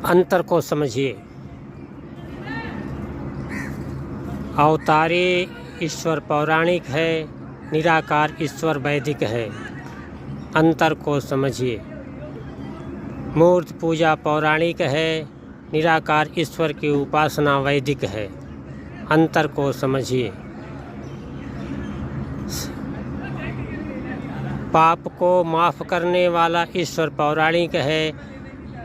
अंतर को समझिए। अवतारी ईश्वर पौराणिक है, निराकार ईश्वर वैदिक है। अंतर को समझिए। मूर्ति पूजा पौराणिक है, निराकार ईश्वर की उपासना वैदिक है। अंतर को समझिए। पाप को माफ़ करने वाला ईश्वर पौराणिक है,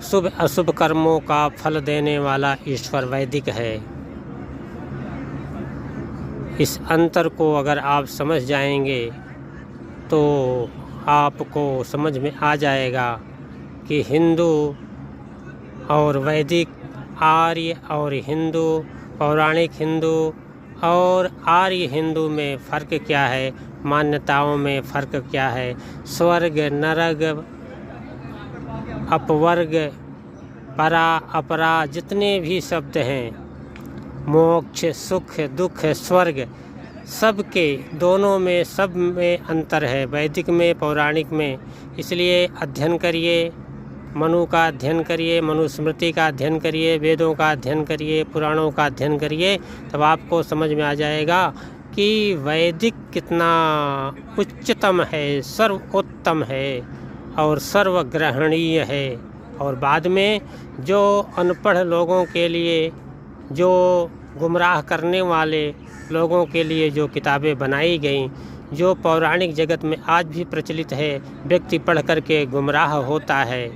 शुभ अशुभ कर्मों का फल देने वाला ईश्वर वैदिक है। इस अंतर को अगर आप समझ जाएंगे तो आपको समझ में आ जाएगा कि हिंदू और वैदिक, आर्य और हिंदू, पौराणिक हिंदू और आर्य हिंदू में फ़र्क क्या है, मान्यताओं में फ़र्क क्या है। स्वर्ग, नरक, अपवर्ग, परा, अपरा, जितने भी शब्द हैं, मोक्ष, सुख, दुख, स्वर्ग, सबके दोनों में सब में अंतर है, वैदिक में, पौराणिक में। इसलिए अध्ययन करिए, मनु का अध्ययन करिए, मनुस्मृति का अध्ययन करिए, वेदों का अध्ययन करिए, पुराणों का अध्ययन करिए, तब आपको समझ में आ जाएगा कि वैदिक कितना उच्चतम है, सर्वोत्तम है और सर्वग्रहणीय है। और बाद में जो अनपढ़ लोगों के लिए, जो गुमराह करने वाले लोगों के लिए जो किताबें बनाई गईं, जो पौराणिक जगत में आज भी प्रचलित है, व्यक्ति पढ़ कर के गुमराह होता है,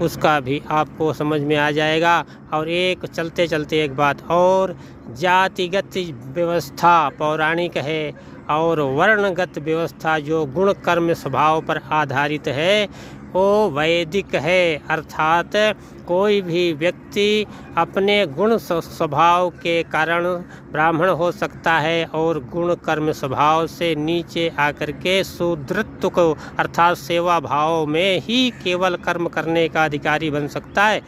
उसका भी आपको समझ में आ जाएगा। और एक चलते चलते एक बात और, जातिगत व्यवस्था पौराणिक है और वर्णगत व्यवस्था जो गुण कर्म स्वभाव पर आधारित है वो वैदिक है। अर्थात कोई भी व्यक्ति अपने गुण स्वभाव के कारण ब्राह्मण हो सकता है और गुण कर्म स्वभाव से नीचे आकर के शूद्रत्व को अर्थात सेवा भाव में ही केवल कर्म करने का अधिकारी बन सकता है।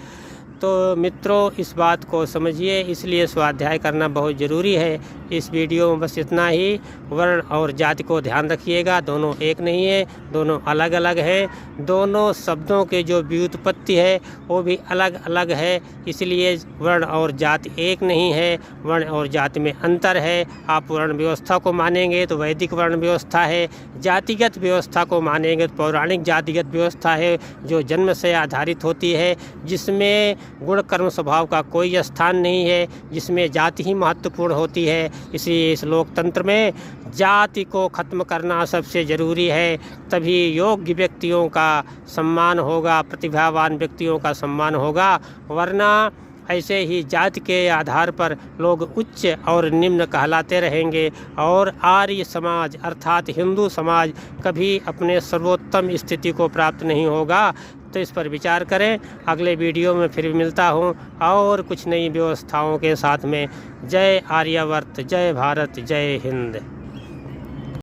तो मित्रों, इस बात को समझिए, इसलिए स्वाध्याय करना बहुत ज़रूरी है। इस वीडियो में बस इतना ही। वर्ण और जाति को ध्यान रखिएगा, दोनों एक नहीं है, दोनों अलग अलग हैं। दोनों शब्दों के जो व्युत्पत्ति है वो भी अलग अलग है, इसलिए वर्ण और जाति एक नहीं है, वर्ण और जाति में अंतर है। आप वर्ण व्यवस्था को मानेंगे तो वैदिक वर्ण व्यवस्था है, जातिगत व्यवस्था को मानेंगे तो पौराणिक जातिगत व्यवस्था है, जो जन्म से आधारित होती है, जिसमें गुण कर्म स्वभाव का कोई स्थान नहीं है, जिसमें जाति ही महत्वपूर्ण होती है। इसलिए इस लोकतंत्र में जाति को खत्म करना सबसे ज़रूरी है, तभी योग्य व्यक्तियों का सम्मान होगा, प्रतिभावान व्यक्तियों का सम्मान होगा। वरना ऐसे ही जाति के आधार पर लोग उच्च और निम्न कहलाते रहेंगे और आर्य समाज अर्थात हिंदू समाज कभी अपने सर्वोत्तम स्थिति को प्राप्त नहीं होगा। तो इस पर विचार करें। अगले वीडियो में फिर मिलता हूँ और कुछ नई व्यवस्थाओं के साथ में। जय आर्यावर्त, जय भारत, जय हिंद।